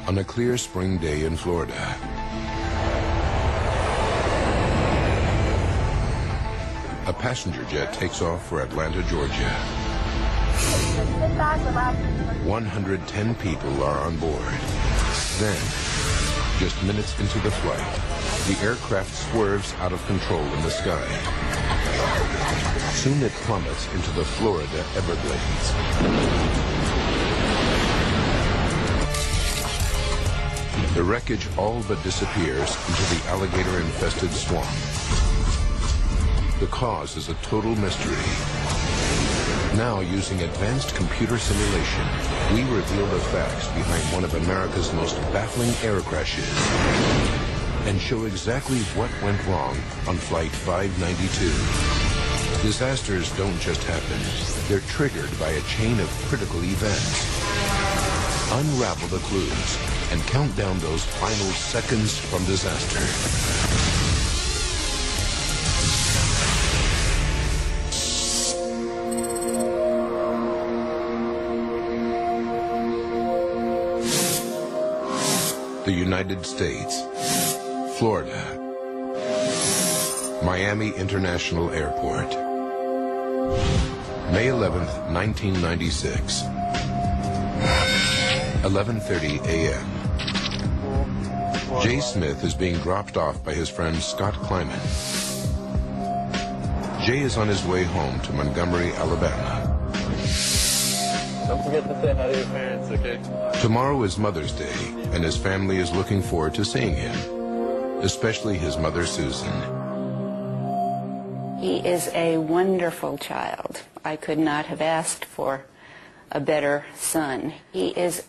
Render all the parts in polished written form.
on a clear spring day in Florida. A passenger jet takes off for Atlanta, Georgia. 110 people are on board. Then, just minutes into the flight, the aircraft swerves out of control in the sky. Soon it plummets into the Florida Everglades. The wreckage all but disappears into the alligator-infested swamp. The cause is a total mystery. Now, using advanced computer simulation, we reveal the facts behind one of America's most baffling air crashes and show exactly what went wrong on Flight 592. Disasters don't just happen. They're triggered by a chain of critical events. Unravel the clues and count down those final seconds from disaster. The United States, Florida, Miami International Airport, May 11th, 1996, 11:30 a.m. Jay Smith is being dropped off by his friend Scott Kleiman. Jay is on his way home to Montgomery, Alabama. Don't forget to say hi to your parents, okay? Tomorrow is Mother's Day, and his family is looking forward to seeing him, especially his mother, Susan. He is a wonderful child. I could not have asked for a better son. He is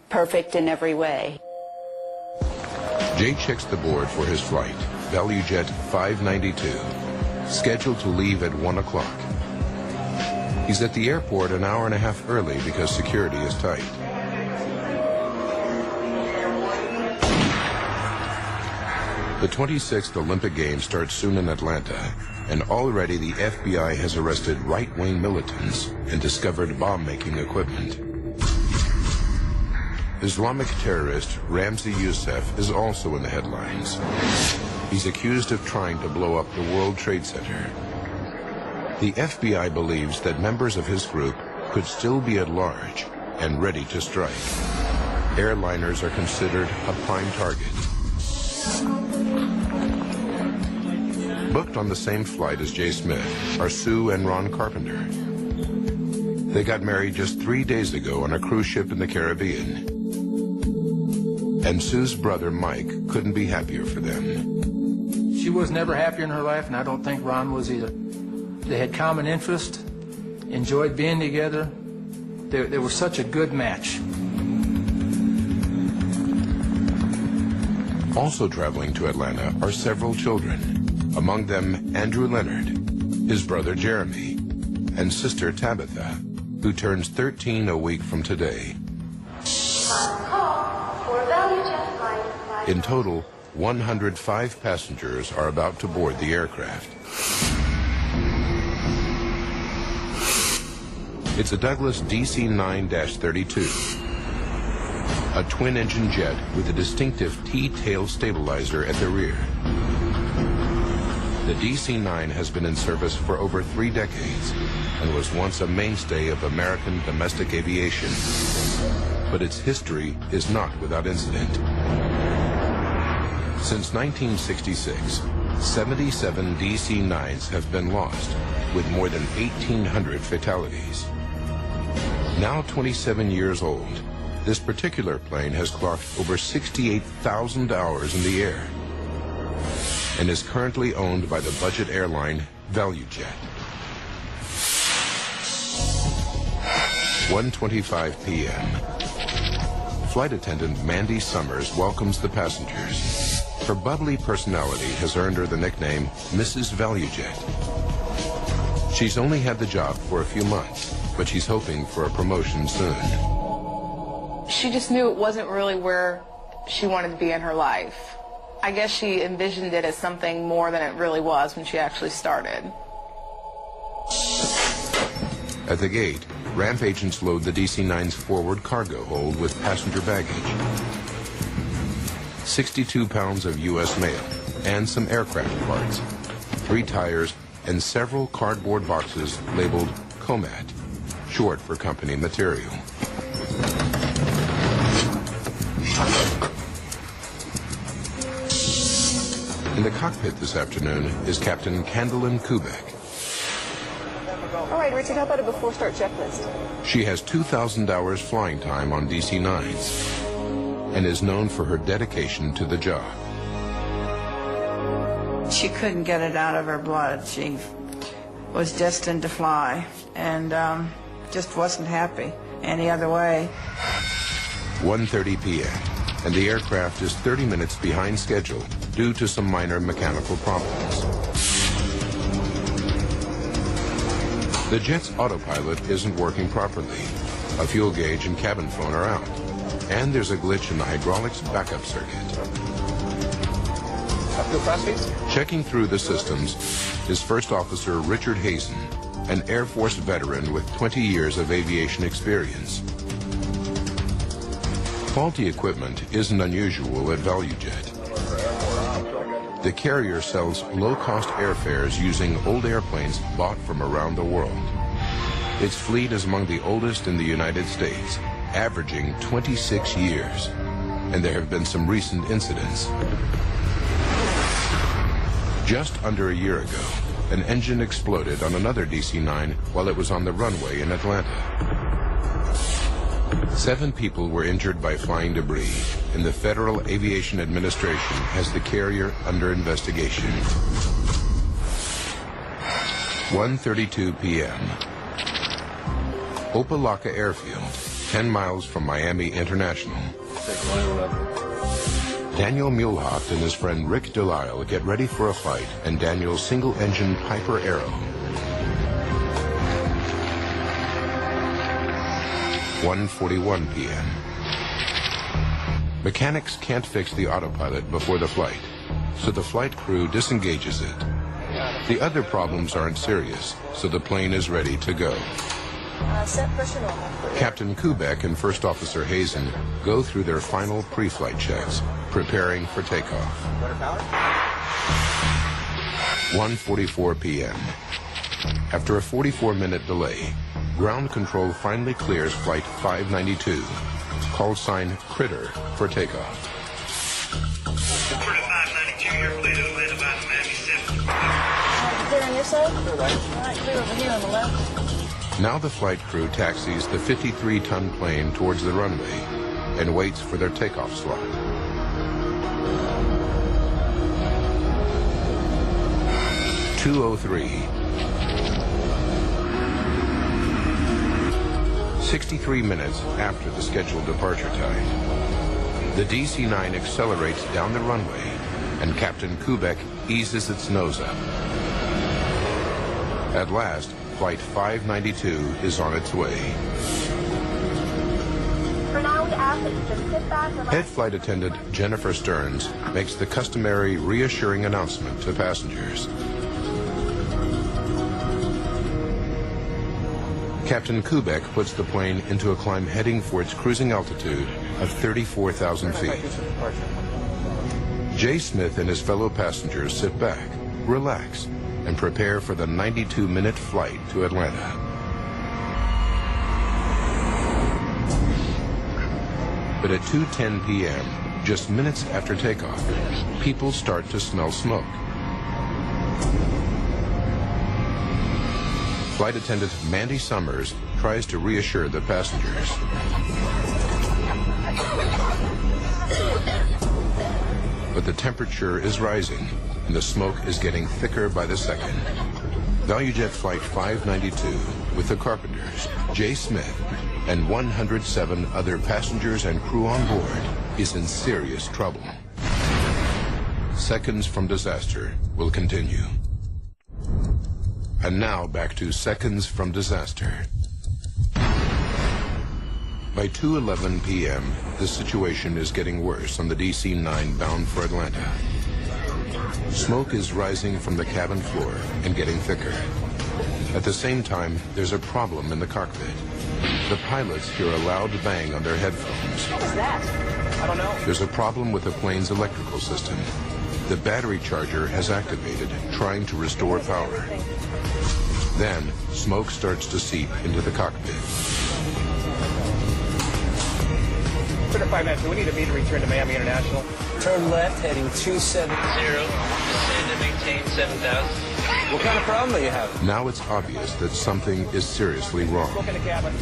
perfect in every way. Jay checks the board for his flight, ValueJet 592, scheduled to leave at 1 o'clock. He's at the airport an hour and a half early because security is tight. The 26th Olympic Games start soon in Atlanta, and already the FBI has arrested right-wing militants and discovered bomb-making equipment. Islamic terrorist Ramzi Youssef is also in the headlines. He's accused of trying to blow up the World Trade Center. The FBI believes that members of his group could still be at large and ready to strike. Airliners are considered a prime target. Booked on the same flight as Jay Smith are Sue and Ron Carpenter. They got married just 3 days ago on a cruise ship in the Caribbean. And Sue's brother Mike couldn't be happier for them. She was never happier in her life, and I don't think Ron was either. They had common interest, enjoyed being together. They were such a good match. Also traveling to Atlanta are several children, among them Andrew Leonard, his brother Jeremy, and sister Tabitha, who turns 13 a week from today. In total, 105 passengers are about to board the aircraft. It's a Douglas DC-9-32, a twin-engine jet with a distinctive T-tail stabilizer at the rear. The DC-9 has been in service for over 3 decades and was once a mainstay of American domestic aviation. But its history is not without incident. Since 1966, 77 DC-9s have been lost, with more than 1,800 fatalities. Now 27 years old, this particular plane has clocked over 68,000 hours in the air and is currently owned by the budget airline ValueJet. 1:25 p.m. Flight attendant Mandy Summers welcomes the passengers. Her bubbly personality has earned her the nickname Mrs. ValueJet. She's only had the job for a few months, but she's hoping for a promotion soon. She just knew it wasn't really where she wanted to be in her life. I guess she envisioned it as something more than it really was when she actually started. At the gate, ramp agents load the DC-9's forward cargo hold with passenger baggage. 62 pounds of U.S. mail and some aircraft parts, 3 tires, and several cardboard boxes labeled COMAT, short for company material. In the cockpit this afternoon is Captain Candlin Kubek. All right, Richard, how about a before-start checklist? She has 2,000 hours flying time on DC-9s and is known for her dedication to the job. She couldn't get it out of her blood. She was destined to fly and just wasn't happy any other way. 1:30 p.m. and the aircraft is 30 minutes behind schedule due to some minor mechanical problems. The jet's autopilot isn't working properly. A fuel gauge and cabin phone are out, and there's a glitch in the hydraulics backup circuit. Checking through the systems is First Officer Richard Hazen, an Air Force veteran with 20 years of aviation experience. Faulty equipment isn't unusual at ValueJet. The carrier sells low-cost airfares using old airplanes bought from around the world. Its fleet is among the oldest in the United States, averaging 26 years, and there have been some recent incidents. Just under a year ago, an engine exploded on another DC-9 while it was on the runway in Atlanta. 7 people were injured by flying debris, and the Federal Aviation Administration has the carrier under investigation. 1:32 p.m. Opelika Airfield, 10 miles from Miami International. Daniel Muehlhoff and his friend Rick Delisle get ready for a flight in Daniel's single-engine Piper Arrow. 1:41 p.m. Mechanics can't fix the autopilot before the flight, so the flight crew disengages it. The other problems aren't serious, so the plane is ready to go. Set pressure normal. Captain Kubek and First Officer Hazen go through their final pre-flight checks, preparing for takeoff. 1:44 p.m. After a 44-minute delay, ground control finally clears Flight 592, call sign Critter, for takeoff. Florida 592, your flight is led by Miami 7. Clear on your side? All right, clear over here on the left. Now the flight crew taxis the 53-ton plane towards the runway and waits for their takeoff slot. (2:03). 63 minutes after the scheduled departure time. The DC-9 accelerates down the runway, and Captain Kubek eases its nose up. At last, Flight 592 is on its way. For now, we ask that you just sit back, relax. Head Flight Attendant Jennifer Stearns makes the customary reassuring announcement to passengers. Captain Kubek puts the plane into a climb heading for its cruising altitude of 34,000 feet. Jay Smith and his fellow passengers sit back, relax, and prepare for the 92-minute flight to Atlanta. But at 2:10 p.m., just minutes after takeoff, people start to smell smoke. Flight attendant Mandy Summers tries to reassure the passengers. But the temperature is rising, and the smoke is getting thicker by the second. ValueJet Flight 592, with the Carpenters, Jay Smith, and 107 other passengers and crew on board, is in serious trouble. Seconds from disaster will continue. And now back to Seconds from Disaster. By 2:11 p.m., the situation is getting worse on the DC-9 bound for Atlanta. Smoke is rising from the cabin floor and getting thicker. At the same time, there's a problem in the cockpit. The pilots hear a loud bang on their headphones. What was that? I don't know. There's a problem with the plane's electrical system. The battery charger has activated, trying to restore power. Then, smoke starts to seep into the cockpit. For 5 minutes, we need a meter return to Miami International. Turn left, heading 270. Descend to maintain 7,000. What kind of problem do you have? Now it's obvious that something is seriously wrong. Look in the cabin.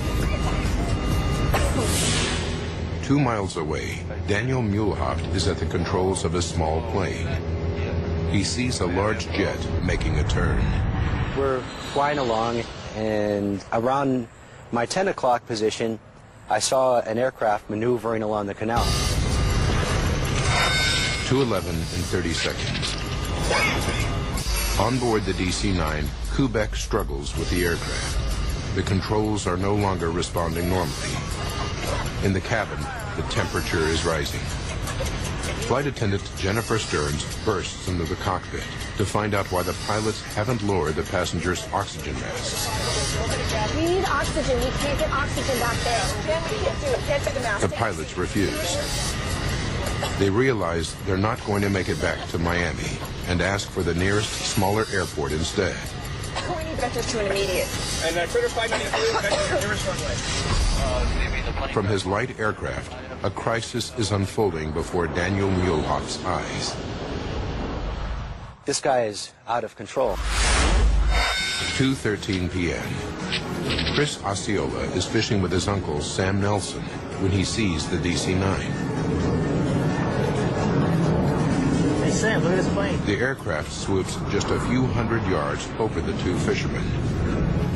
2 miles away, Daniel Muehlhoft is at the controls of a small plane. He sees a large jet making a turn. We're flying along, and around my 10 o'clock position, I saw an aircraft maneuvering along the canal. 2:11 and 30 seconds. On board the DC-9, Kubek struggles with the aircraft. The controls are no longer responding normally. In the cabin, the temperature is rising. Flight attendant Jennifer Stearns bursts into the cockpit to find out why the pilots haven't lowered the passengers' oxygen masks. We need oxygen. We can't get oxygen back there. We can't do it. Can't take the mask. The pilots refuse. They realize they're not going to make it back to Miami and ask for the nearest, smaller airport instead. We need vectors to an immediate. And critter 592, vector to the nearest runway. From his light aircraft, a crisis is unfolding before Daniel Muehlhoft's eyes. This guy is out of control. 2:13 p.m. Chris Osceola is fishing with his uncle, Sam Nelson, when he sees the DC-9. Hey, Sam, look at this plane. The aircraft swoops just a few hundred yards over the two fishermen.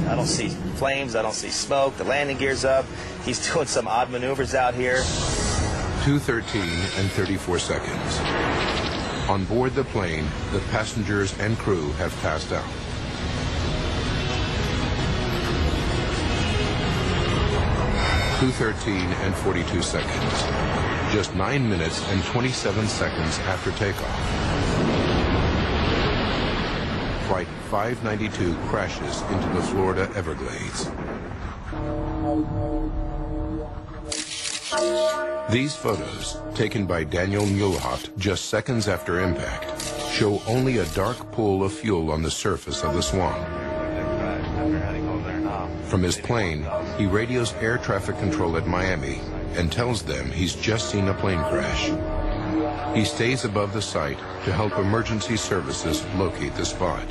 I don't see flames, I don't see smoke, the landing gear's up. He's doing some odd maneuvers out here. 2:13 and 34 seconds. On board the plane, the passengers and crew have passed out. 2:13 and 42 seconds. Just 9 minutes and 27 seconds after takeoff. Flight 592 crashes into the Florida Everglades. These photos, taken by Daniel Muehlhoft just seconds after impact, show only a dark pool of fuel on the surface of the swamp. From his plane, he radios air traffic control at Miami and tells them he's just seen a plane crash. He stays above the site to help emergency services locate the spot.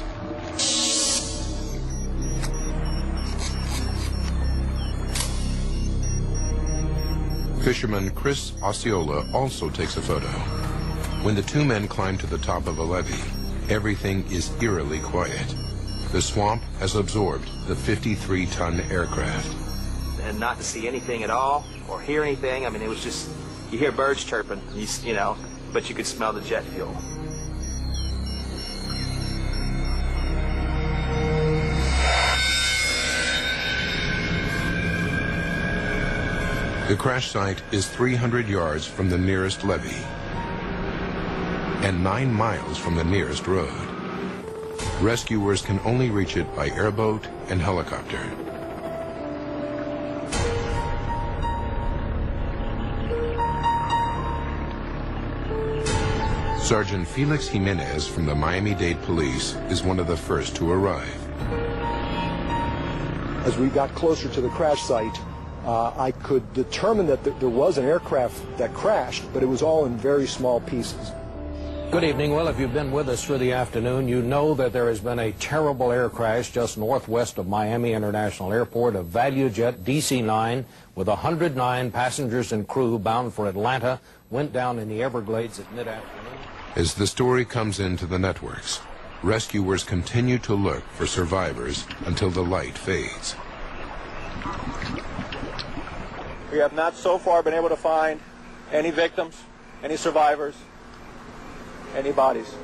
Fisherman Chris Osceola also takes a photo. When the two men climb to the top of a levee, everything is eerily quiet. The swamp has absorbed the 53-ton aircraft. And not to see anything at all or hear anything. I mean, it was just, you hear birds chirping, you know, but you could smell the jet fuel. The crash site is 300 yards from the nearest levee and 9 miles from the nearest road. Rescuers can only reach it by airboat and helicopter. Sergeant Felix Jimenez from the Miami-Dade Police is one of the first to arrive. As we got closer to the crash site, I could determine that there was an aircraft that crashed, but it was all in very small pieces. Good evening. Well, if you've been with us through the afternoon, you know that there has been a terrible air crash just northwest of Miami International Airport. A ValueJet DC-9 with 109 passengers and crew bound for Atlanta went down in the Everglades at mid-afternoon. As the story comes into the networks, rescuers continue to look for survivors until the light fades. We have not so far been able to find any victims, any survivors, any bodies.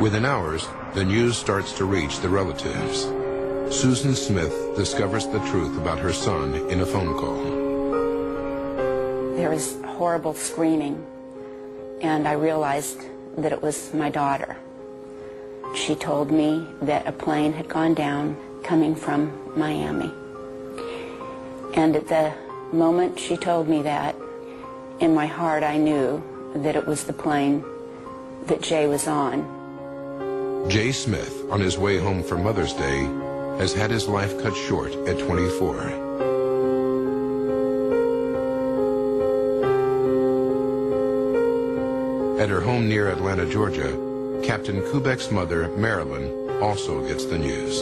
Within hours, the news starts to reach the relatives. Susan Smith discovers the truth about her son in a phone call. There was horrible screaming, and I realized that it was my daughter. She told me that a plane had gone down coming from Miami. And at the moment she told me that, in my heart I knew that it was the plane that Jay was on. Jay Smith, on his way home for Mother's Day, has had his life cut short at 24. At her home near Atlanta, Georgia, Captain Kubek's mother, Marilyn, also gets the news.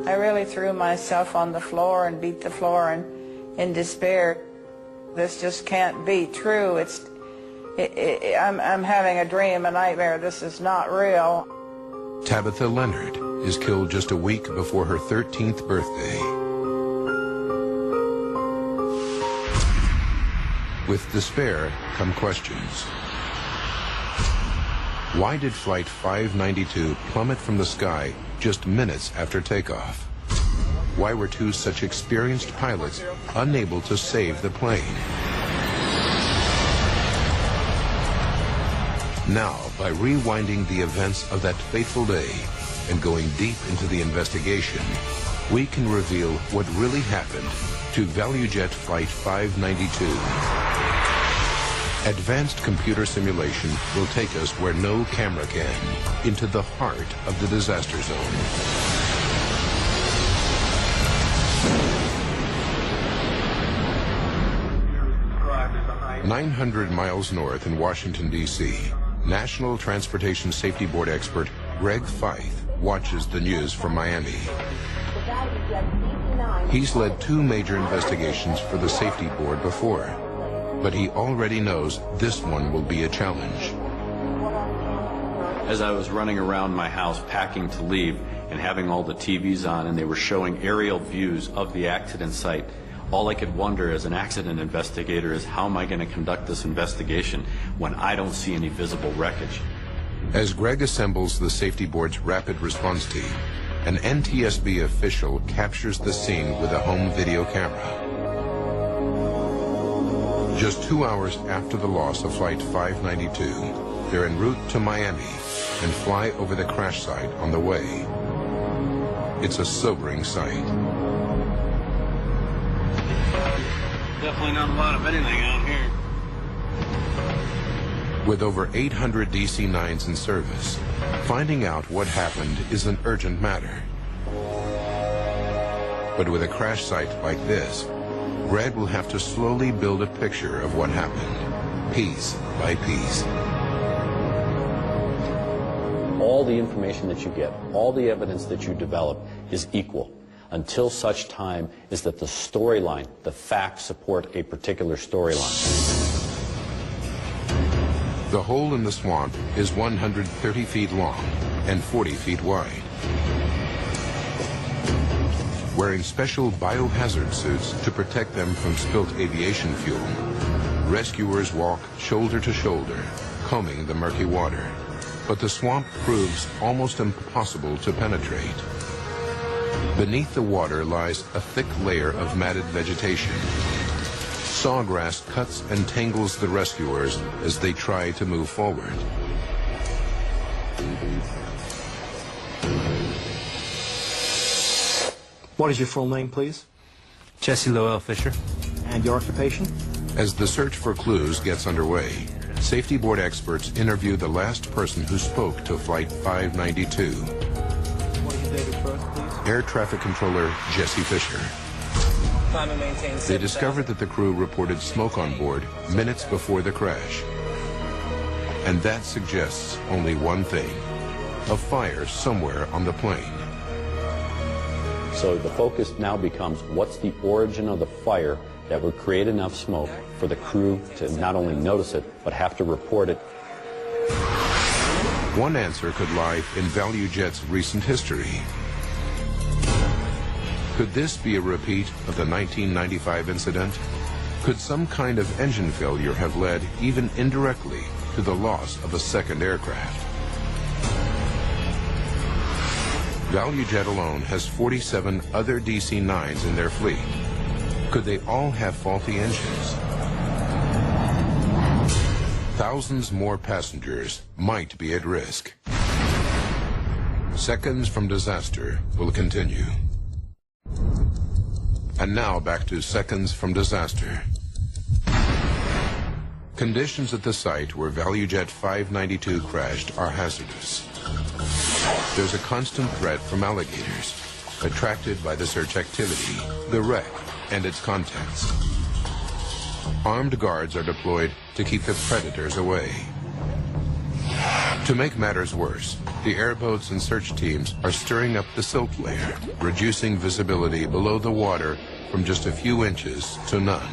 I really threw myself on the floor and beat the floor in despair. This just can't be true. I'm having a dream, a nightmare. This is not real. Tabitha Leonard is killed just a week before her 13th birthday. With despair come questions. Why did Flight 592 plummet from the sky just minutes after takeoff? Why were two such experienced pilots unable to save the plane? Now, by rewinding the events of that fateful day and going deep into the investigation, we can reveal what really happened to ValueJet Flight 592. Advanced computer simulation will take us where no camera can, into the heart of the disaster zone. 900 miles north in Washington, D.C., National Transportation Safety Board expert Greg Feith watches the news from Miami. He's led 2 major investigations for the Safety Board before, but he already knows this one will be a challenge. As I was running around my house packing to leave and having all the TVs on and they were showing aerial views of the accident site, all I could wonder as an accident investigator is how am I going to conduct this investigation when I don't see any visible wreckage? As Greg assembles the Safety Board's rapid response team, an NTSB official captures the scene with a home video camera. Just 2 hours after the loss of Flight 592, they're en route to Miami and fly over the crash site on the way. It's a sobering sight. Definitely not a lot of anything out here. With over 800 DC-9s in service, finding out what happened is an urgent matter. But with a crash site like this, Greg will have to slowly build a picture of what happened, piece by piece. All the information that you get, all the evidence that you develop is equal until such time is that the storyline, the facts support a particular storyline. The hole in the swamp is 130 feet long and 40 feet wide. Wearing special biohazard suits to protect them from spilt aviation fuel, rescuers walk shoulder to shoulder, combing the murky water. But the swamp proves almost impossible to penetrate. Beneath the water lies a thick layer of matted vegetation. Sawgrass cuts and tangles the rescuers as they try to move forward. What is your full name, please? Jesse Lowell Fisher. And your occupation? As the search for clues gets underway, Safety Board experts interview the last person who spoke to Flight 592. What is your date of birth, please? Air Traffic Controller Jesse Fisher. They discovered that the crew reported smoke on board minutes before the crash. And that suggests only one thing: a fire somewhere on the plane. So the focus now becomes what's the origin of the fire that would create enough smoke for the crew to not only notice it, but have to report it. One answer could lie in ValueJet's recent history. Could this be a repeat of the 1995 incident? Could some kind of engine failure have led, even indirectly, to the loss of a second aircraft? ValueJet alone has 47 other DC-9s in their fleet. Could they all have faulty engines? Thousands more passengers might be at risk. Seconds from disaster will continue. And now back to seconds from disaster. Conditions at the site where ValueJet 592 crashed are hazardous. There's a constant threat from alligators, attracted by the search activity, the wreck, and its contents. Armed guards are deployed to keep the predators away. To make matters worse, the airboats and search teams are stirring up the silt layer, reducing visibility below the water from just a few inches to none.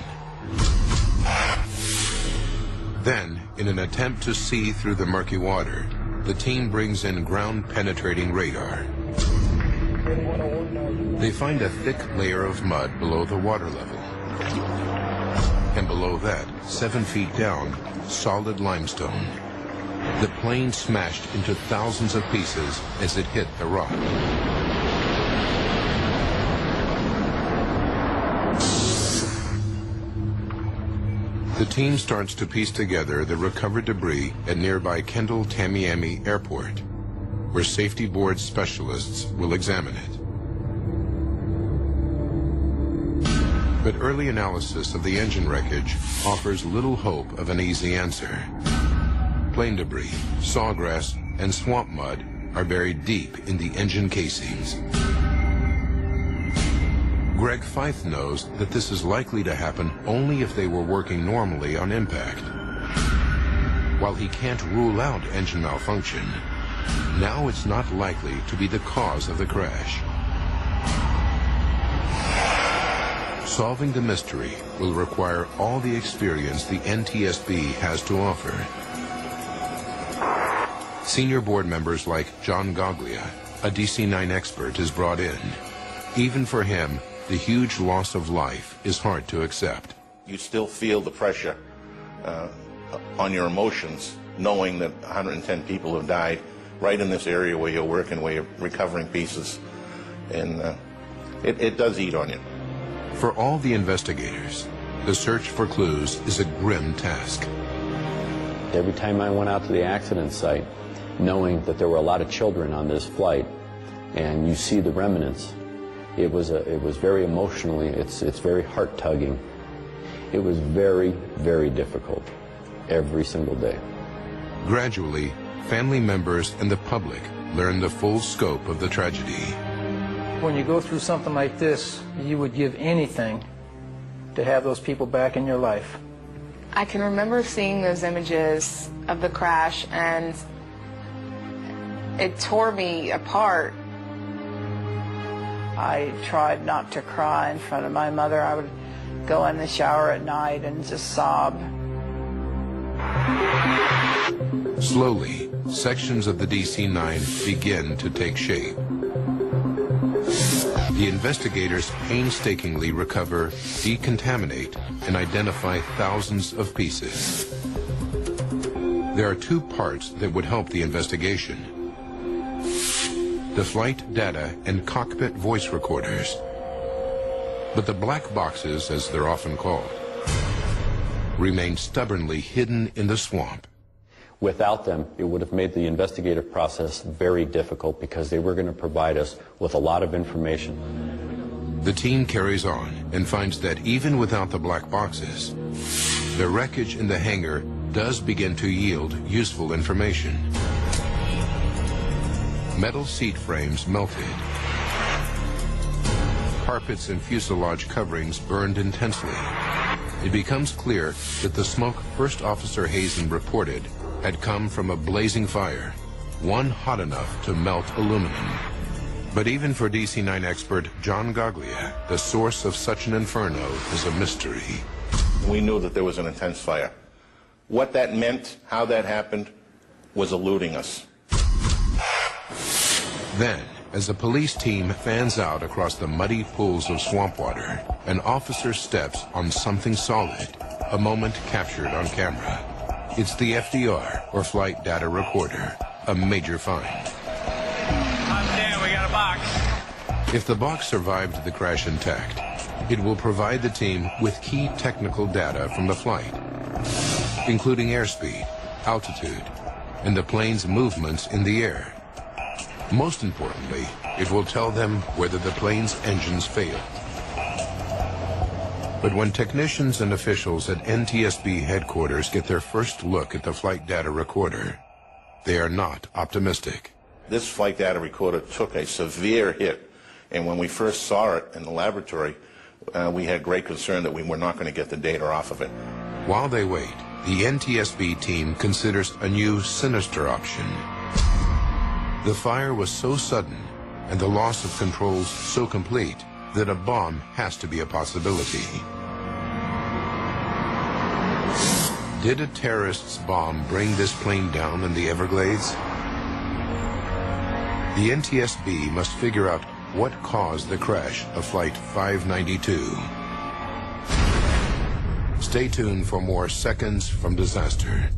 Then, in an attempt to see through the murky water, the team brings in ground-penetrating radar. They find a thick layer of mud below the water level. And below that, 7 feet down, solid limestone. The plane smashed into thousands of pieces as it hit the rock. The team starts to piece together the recovered debris at nearby Kendall Tamiami Airport, where safety board specialists will examine it. But early analysis of the engine wreckage offers little hope of an easy answer. Plane debris, sawgrass, and swamp mud are buried deep in the engine casings. Greg Feith knows that this is likely to happen only if they were working normally on impact. While he can't rule out engine malfunction, now it's not likely to be the cause of the crash. Solving the mystery will require all the experience the NTSB has to offer. Senior board members like John Goglia, a DC-9 expert, is brought in. Even for him, the huge loss of life is hard to accept. You still feel the pressure on your emotions, knowing that 110 people have died right in this area where you're working, where you're recovering pieces. And it does eat on you. For all the investigators, the search for clues is a grim task. Every time I went out to the accident site, knowing that there were a lot of children on this flight, and you see the remnants, it was very emotionally, it's very heart-tugging. It was very, very difficult every single day. Gradually, family members and the public learn the full scope of the tragedy. When you go through something like this, you would give anything to have those people back in your life. I can remember seeing those images of the crash, and it tore me apart. I tried not to cry in front of my mother. I would go in the shower at night and just sob. Slowly, sections of the DC-9 begin to take shape. The investigators painstakingly recover, decontaminate, and identify thousands of pieces. There are two parts that would help the investigation: the flight data and cockpit voice recorders. But the black boxes, as they're often called, remain stubbornly hidden in the swamp. Without them, it would have made the investigative process very difficult because they were going to provide us with a lot of information. The team carries on and finds that even without the black boxes, the wreckage in the hangar does begin to yield useful information. Metal seat frames melted. Carpets and fuselage coverings burned intensely. It becomes clear that the smoke First Officer Hazen reported had come from a blazing fire, one hot enough to melt aluminum. But even for DC-9 expert John Goglia, the source of such an inferno is a mystery. We knew that there was an intense fire. What that meant, how that happened, was eluding us. Then, as the police team fans out across the muddy pools of swamp water, an officer steps on something solid, a moment captured on camera. It's the FDR, or Flight Data Recorder, a major find. Damn, we got a box. If the box survived the crash intact, it will provide the team with key technical data from the flight, including airspeed, altitude, and the plane's movements in the air. Most importantly, it will tell them whether the plane's engines failed. But when technicians and officials at NTSB headquarters get their first look at the flight data recorder, they are not optimistic. This flight data recorder took a severe hit, and when we first saw it in the laboratory, we had great concern that we were not going to get the data off of it. While they wait, the NTSB team considers a new, sinister option. The fire was so sudden and the loss of controls so complete that a bomb has to be a possibility. Did a terrorist's bomb bring this plane down in the Everglades? The NTSB must figure out what caused the crash of Flight 592. Stay tuned for more Seconds from Disaster.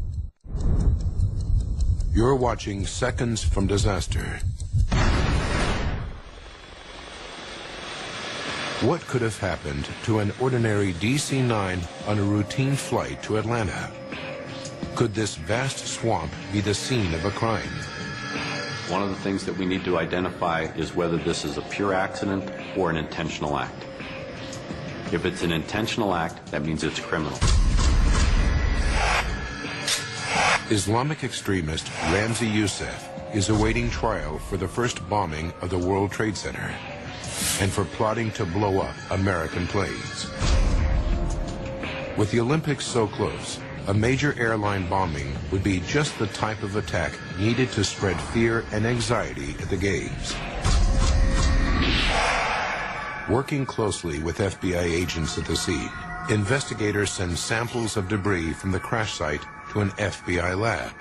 You're watching Seconds from Disaster. What could have happened to an ordinary DC-9 on a routine flight to Atlanta? Could this vast swamp be the scene of a crime? One of the things that we need to identify is whether this is a pure accident or an intentional act. If it's an intentional act, that means it's criminal. Islamic extremist Ramzi Youssef is awaiting trial for the first bombing of the World Trade Center and for plotting to blow up American planes. With the Olympics so close, a major airline bombing would be just the type of attack needed to spread fear and anxiety at the Games. Working closely with FBI agents at the scene, investigators send samples of debris from the crash site to an FBI lab.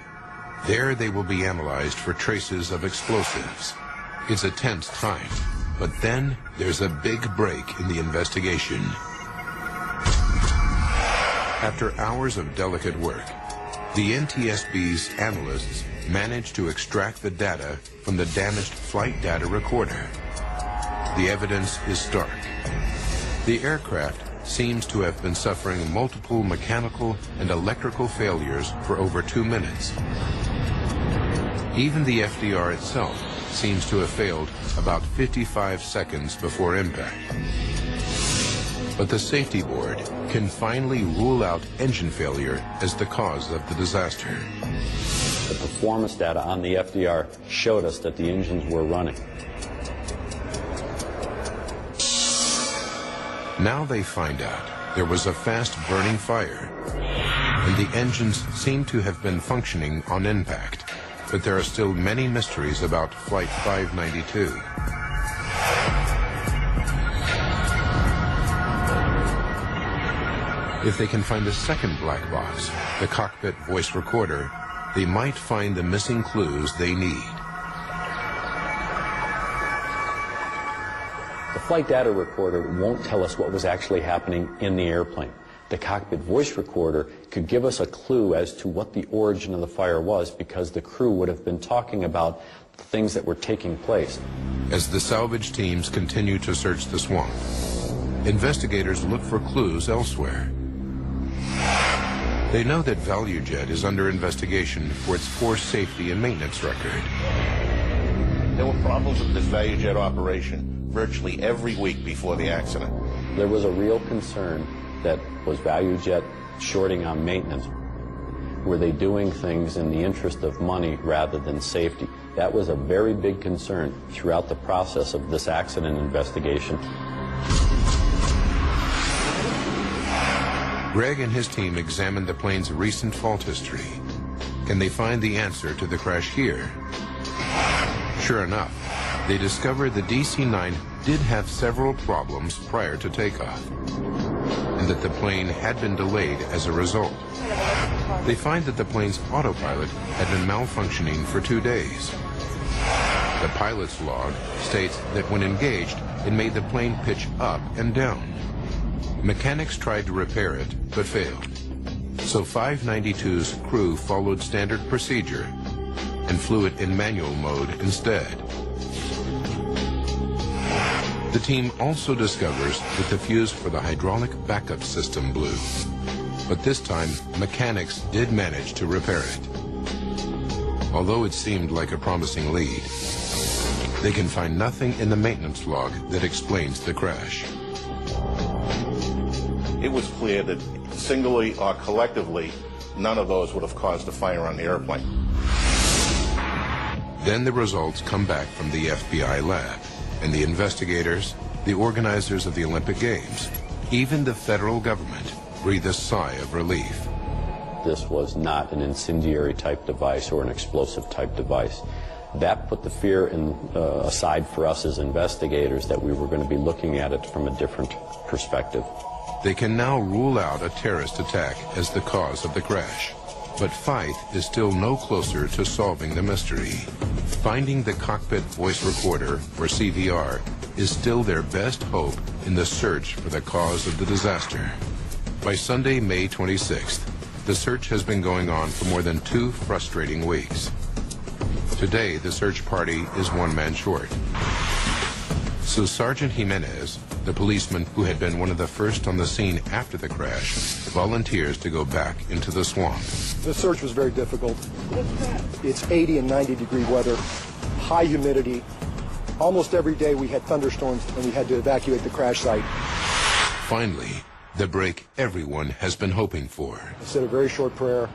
There they will be analyzed for traces of explosives. It's a tense time, but then there's a big break in the investigation. After hours of delicate work, the NTSB's analysts managed to extract the data from the damaged flight data recorder. The evidence is stark. The aircraft seems to have been suffering multiple mechanical and electrical failures for over 2 minutes. Even the FDR itself seems to have failed about 55 seconds before impact. But the safety board can finally rule out engine failure as the cause of the disaster. The performance data on the FDR showed us that the engines were running. Now they find out there was a fast-burning fire, and the engines seem to have been functioning on impact. But there are still many mysteries about Flight 592. If they can find a second black box, the cockpit voice recorder, they might find the missing clues they need. The flight data recorder won't tell us what was actually happening in the airplane. The cockpit voice recorder could give us a clue as to what the origin of the fire was, because the crew would have been talking about the things that were taking place. As the salvage teams continue to search the swamp, investigators look for clues elsewhere. They know that ValueJet is under investigation for its poor safety and maintenance record. There were problems with this ValueJet operation virtually every week before the accident. There was a real concern that was ValueJet shorting on maintenance. Were they doing things in the interest of money rather than safety? That was a very big concern throughout the process of this accident investigation. Greg and his team examined the plane's recent fault history. Can they find the answer to the crash here? Sure enough, they discovered the DC-9 did have several problems prior to takeoff, and that the plane had been delayed as a result. They find that the plane's autopilot had been malfunctioning for 2 days. The pilot's log states that when engaged, it made the plane pitch up and down. Mechanics tried to repair it, but failed. So 592's crew followed standard procedure and flew it in manual mode instead. The team also discovers that the fuse for the hydraulic backup system blew. But this time, mechanics did manage to repair it. Although it seemed like a promising lead, they can find nothing in the maintenance log that explains the crash. it was clear that singly or collectively, none of those would have caused a fire on the airplane. Then the results come back from the FBI lab, and the investigators, the organizers of the Olympic Games, even the federal government breathe a sigh of relief. This was not an incendiary type device or an explosive type device. That put the fear aside for us as investigators that we were going to be looking at it from a different perspective. They can now rule out a terrorist attack as the cause of the crash. But Fife is still no closer to solving the mystery. Finding the cockpit voice recorder, or CVR, is still their best hope in the search for the cause of the disaster. By Sunday, May 26th, the search has been going on for more than 2 frustrating weeks. Today, the search party is 1 man short. So Sergeant Jimenez, the policeman who had been one of the first on the scene after the crash, volunteers to go back into the swamp. The search was very difficult. It's 80 and 90 degree weather, high humidity. Almost every day we had thunderstorms and we had to evacuate the crash site. Finally, the break everyone has been hoping for. I said a very short prayer,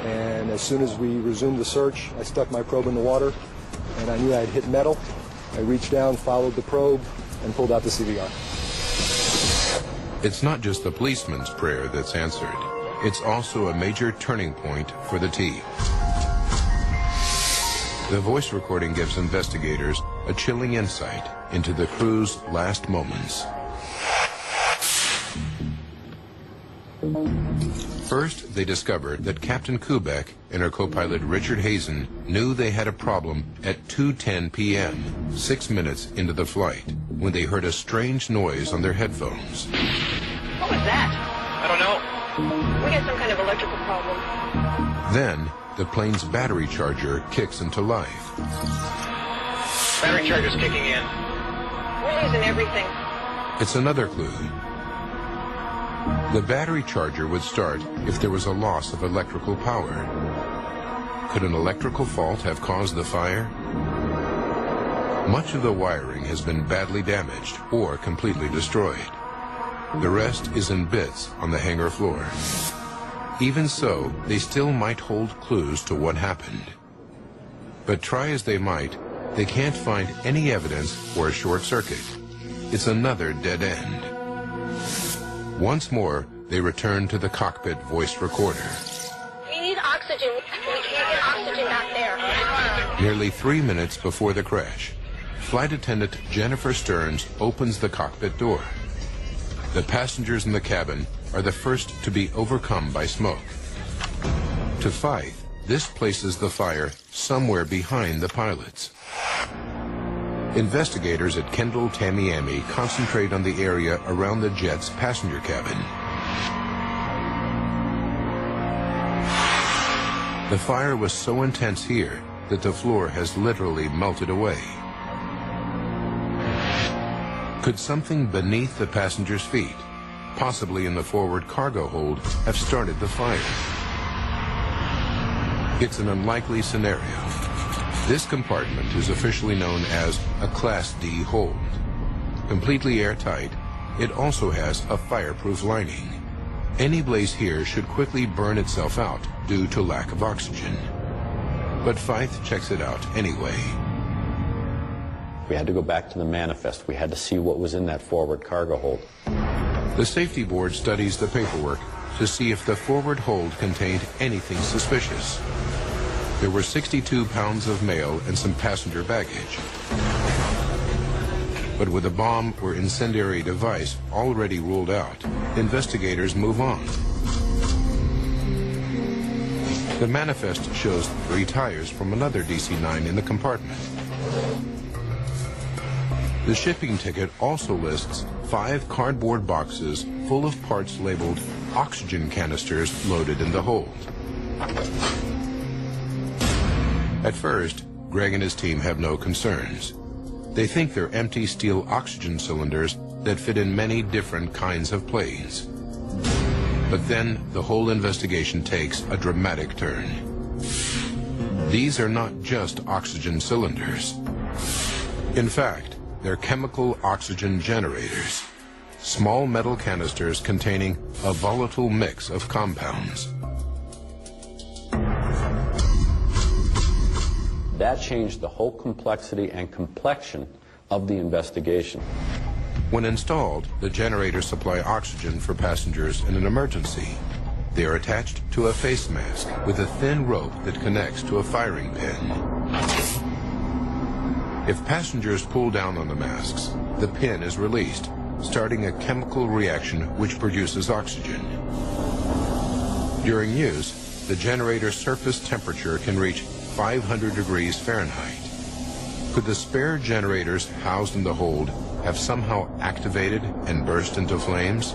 and as soon as we resumed the search, I stuck my probe in the water, and I knew I had hit metal. I reached down, followed the probe, and pulled out the CVR. It's not just the policeman's prayer that's answered. It's also a major turning point for the team. The voice recording gives investigators a chilling insight into the crew's last moments. First, they discovered that Captain Kubek and her co-pilot Richard Hazen knew they had a problem at 2:10 p.m., 6 minutes into the flight, when they heard a strange noise on their headphones. What was that? I don't know. We got some kind of electrical problem. Then, the plane's battery charger kicks into life. Battery charger's kicking in. We're losing everything. It's another clue. The battery charger would start if there was a loss of electrical power. Could an electrical fault have caused the fire? Much of the wiring has been badly damaged or completely destroyed. The rest is in bits on the hangar floor. Even so, they still might hold clues to what happened. But try as they might, they can't find any evidence for a short circuit. It's another dead end. Once more, they return to the cockpit voice recorder. We need oxygen. We can't get oxygen back there. Nearly 3 minutes before the crash, flight attendant Jennifer Stearns opens the cockpit door. The passengers in the cabin are the first to be overcome by smoke. To Fife, this places the fire somewhere behind the pilots. Investigators at Kendall Tamiami concentrate on the area around the jet's passenger cabin. The fire was so intense here that the floor has literally melted away. Could something beneath the passenger's feet, possibly in the forward cargo hold, have started the fire? It's an unlikely scenario. This compartment is officially known as a Class D hold. Completely airtight, it also has a fireproof lining. Any blaze here should quickly burn itself out due to lack of oxygen. But Fife checks it out anyway. We had to go back to the manifest. We had to see what was in that forward cargo hold. The safety board studies the paperwork to see if the forward hold contained anything suspicious. There were 62 pounds of mail and some passenger baggage. But with a bomb or incendiary device already ruled out, investigators move on. The manifest shows 3 tires from another DC-9 in the compartment. The shipping ticket also lists 5 cardboard boxes full of parts labeled oxygen canisters loaded in the hold. At first, Greg and his team have no concerns. They think they're empty steel oxygen cylinders that fit in many different kinds of planes. But then the whole investigation takes a dramatic turn. These are not just oxygen cylinders. In fact, they're chemical oxygen generators. small metal canisters containing a volatile mix of compounds. That changed the whole complexity and complexion of the investigation. When installed, the generators supply oxygen for passengers in an emergency. They are attached to a face mask with a thin rope that connects to a firing pin. If passengers pull down on the masks, the pin is released, starting a chemical reaction which produces oxygen. During use, the generator's surface temperature can reach 500 degrees Fahrenheit. Could the spare generators housed in the hold have somehow activated and burst into flames?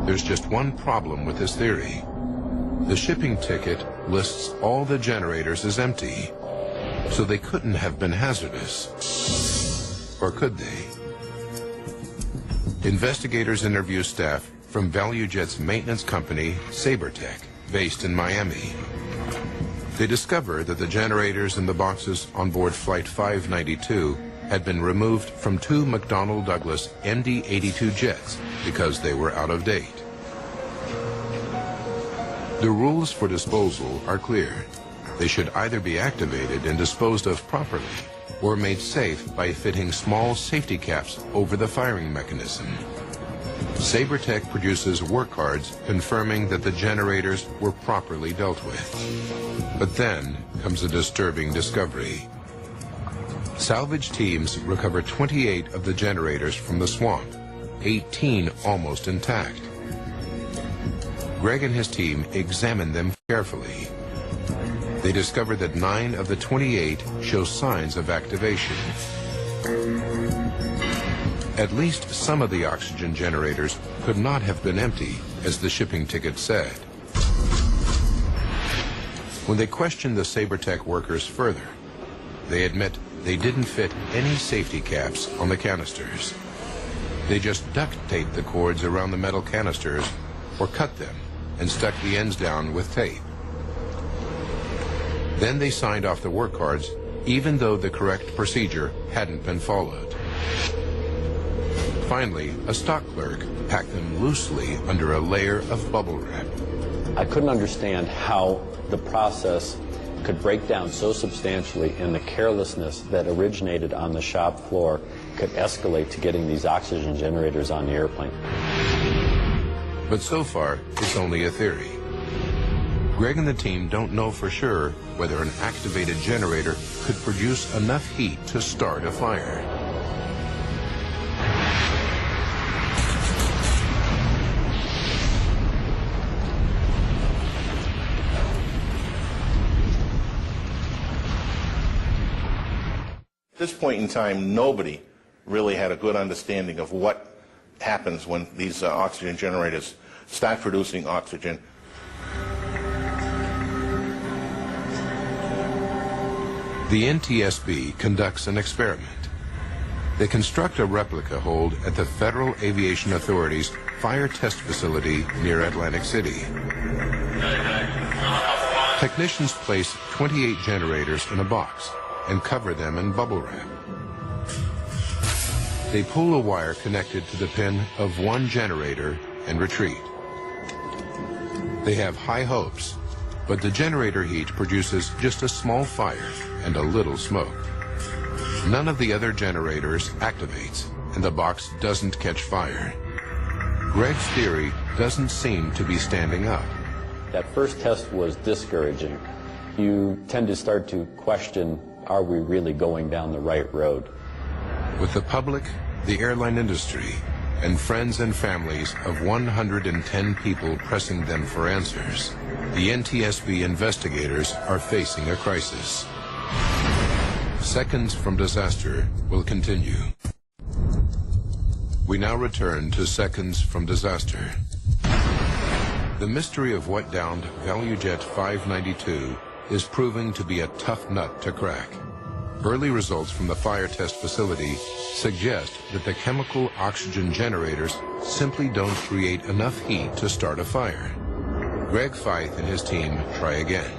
There's just one problem with this theory. The shipping ticket lists all the generators as empty, so they couldn't have been hazardous. Or could they? Investigators interview staff from ValueJet's maintenance company, SaberTech, based in Miami. They discover that the generators in the boxes on board Flight 592 had been removed from 2 McDonnell Douglas MD-82 jets because they were out of date. The rules for disposal are clear. They should either be activated and disposed of properly, or made safe by fitting small safety caps over the firing mechanism. SaberTech produces work cards confirming that the generators were properly dealt with. But then comes a disturbing discovery. Salvage teams recover 28 of the generators from the swamp, 18 almost intact. Greg and his team examined them carefully. They discovered that 9 of the 28 show signs of activation. At least some of the oxygen generators could not have been empty, as the shipping ticket said. When they questioned the SaberTech workers further, they admit they didn't fit any safety caps on the canisters. They just duct taped the cords around the metal canisters or cut them and stuck the ends down with tape. Then they signed off the work cards even though the correct procedure hadn't been followed. Finally, a stock clerk packed them loosely under a layer of bubble wrap. I couldn't understand how the process could break down so substantially, and the carelessness that originated on the shop floor could escalate to getting these oxygen generators on the airplane. But so far, it's only a theory. Greg and the team don't know for sure whether an activated generator could produce enough heat to start a fire. At this point in time, nobody really had a good understanding of what happens when these oxygen generators start producing oxygen. The NTSB conducts an experiment. They construct a replica hold at the Federal Aviation Authority's fire test facility near Atlantic City. Technicians place 28 generators in a box and cover them in bubble wrap. They pull a wire connected to the pin of one generator and retreat. They have high hopes, but the generator heat produces just a small fire and a little smoke. None of the other generators activates, and the box doesn't catch fire. Greg's theory doesn't seem to be standing up. That first test was discouraging. You tend to start to question, are we really going down the right road? With the public, the airline industry, and friends and families of 110 people pressing them for answers, the NTSB investigators are facing a crisis. Seconds from Disaster will continue. We now return to Seconds from Disaster. The mystery of what downed ValueJet 592 is proving to be a tough nut to crack. Early results from the fire test facility suggest that the chemical oxygen generators simply don't create enough heat to start a fire. Greg Feith and his team try again.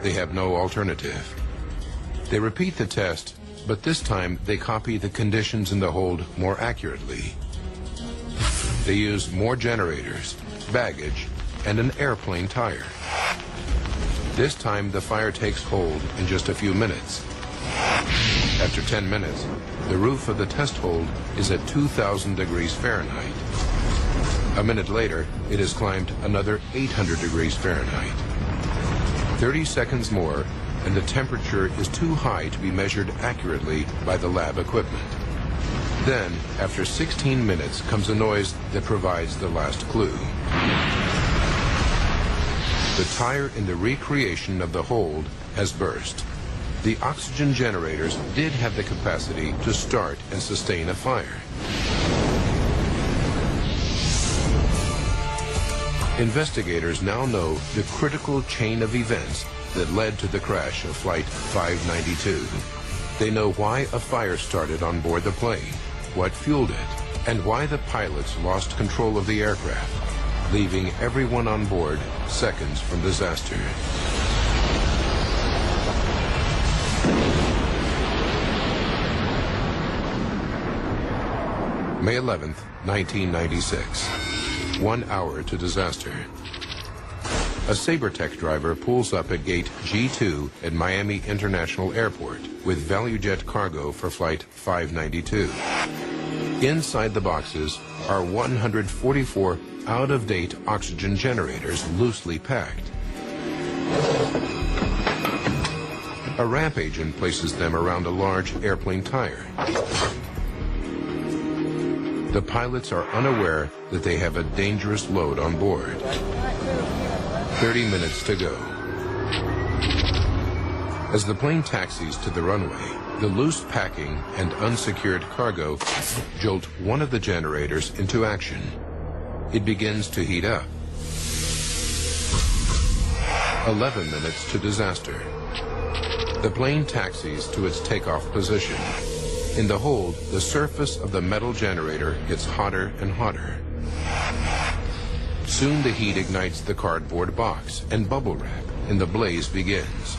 They have no alternative. They repeat the test, but this time they copy the conditions in the hold more accurately. They use more generators, baggage, and an airplane tire. This time, the fire takes hold in just a few minutes. After 10 minutes, the roof of the test hold is at 2,000 degrees Fahrenheit. A minute later, it has climbed another 800 degrees Fahrenheit. 30 seconds more, and the temperature is too high to be measured accurately by the lab equipment. Then, after 16 minutes, comes a noise that provides the last clue. The tire in the recreation of the hold has burst. The oxygen generators did have the capacity to start and sustain a fire. Investigators now know the critical chain of events that led to the crash of Flight 592. They know why a fire started on board the plane, what fueled it, and why the pilots lost control of the aircraft, leaving everyone on board seconds from disaster. May 11th, 1996. 1 hour to disaster. A Sabertech driver pulls up at gate G2 at Miami International Airport with ValueJet cargo for Flight 592. Inside the boxes are 144 out-of-date oxygen generators loosely packed. A ramp agent places them around a large airplane tire. The pilots are unaware that they have a dangerous load on board. 30 minutes to go. As the plane taxis to the runway, the loose packing and unsecured cargo jolt one of the generators into action. It begins to heat up. 11 minutes to disaster. The plane taxis to its takeoff position. In the hold, the surface of the metal generator gets hotter and hotter. Soon the heat ignites the cardboard box and bubble wrap, and the blaze begins.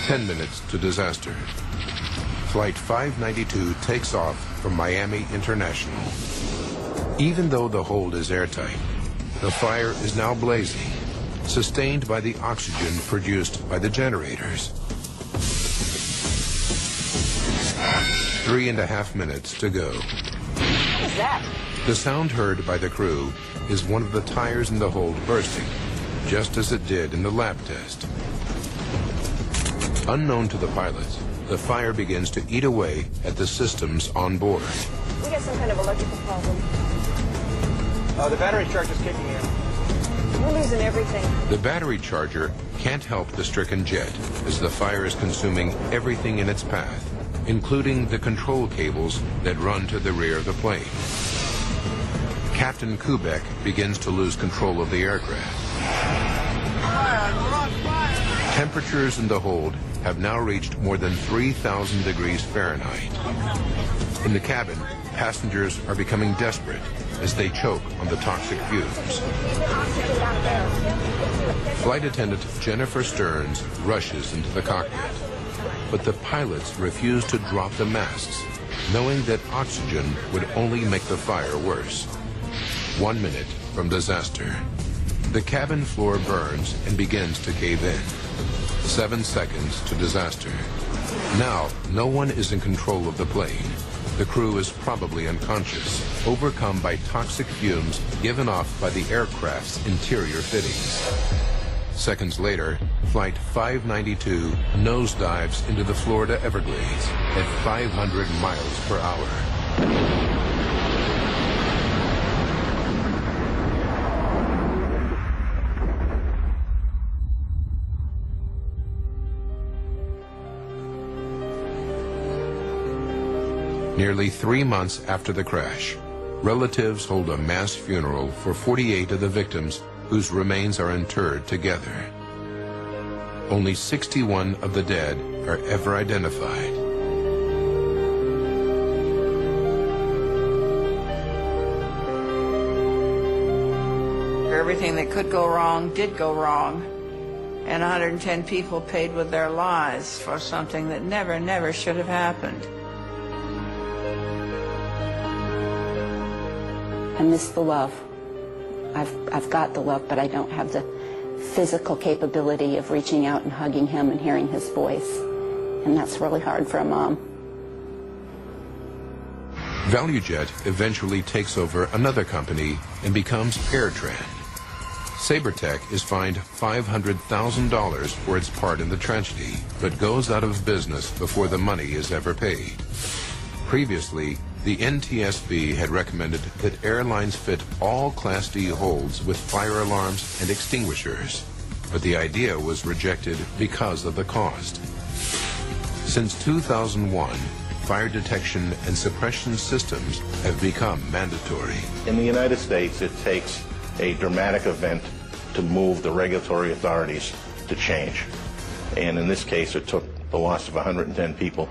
10 minutes to disaster. Flight 592 takes off from Miami International. Even though the hold is airtight, the fire is now blazing, sustained by the oxygen produced by the generators. 3.5 minutes to go. What is that? The sound heard by the crew is one of the tires in the hold bursting, just as it did in the lab test. Unknown to the pilots, the fire begins to eat away at the systems on board. We got some kind of electrical problem. The battery charge is kicking in. We're losing everything. The battery charger can't help the stricken jet as the fire is consuming everything in its path, including the control cables that run to the rear of the plane. Captain Kubek begins to lose control of the aircraft. Temperatures in the hold have now reached more than 3,000 degrees Fahrenheit. In the cabin, passengers are becoming desperate as they choke on the toxic fumes. Flight attendant Jennifer Stearns rushes into the cockpit, but the pilots refuse to drop the masks, knowing that oxygen would only make the fire worse. 1 minute from disaster. The cabin floor burns and begins to cave in. 7 seconds to disaster. Now, no one is in control of the plane. The crew is probably unconscious, overcome by toxic fumes given off by the aircraft's interior fittings. Seconds later, Flight 592 nosedives into the Florida Everglades at 500 miles per hour. Nearly 3 months after the crash, relatives hold a mass funeral for 48 of the victims whose remains are interred together. Only 61 of the dead are ever identified. Everything that could go wrong did go wrong, and 110 people paid with their lives for something that never should have happened. I miss the love. I've got the love, but I don't have the physical capability of reaching out and hugging him and hearing his voice. And that's really hard for a mom. ValueJet eventually takes over another company and becomes AirTran. Sabertech is fined $500,000 for its part in the tragedy, but goes out of business before the money is ever paid. Previously, the NTSB had recommended that airlines fit all Class D holds with fire alarms and extinguishers, but the idea was rejected because of the cost. Since 2001, fire detection and suppression systems have become mandatory. In the United States, it takes a dramatic event to move the regulatory authorities to change. And in this case, it took the loss of 110 people.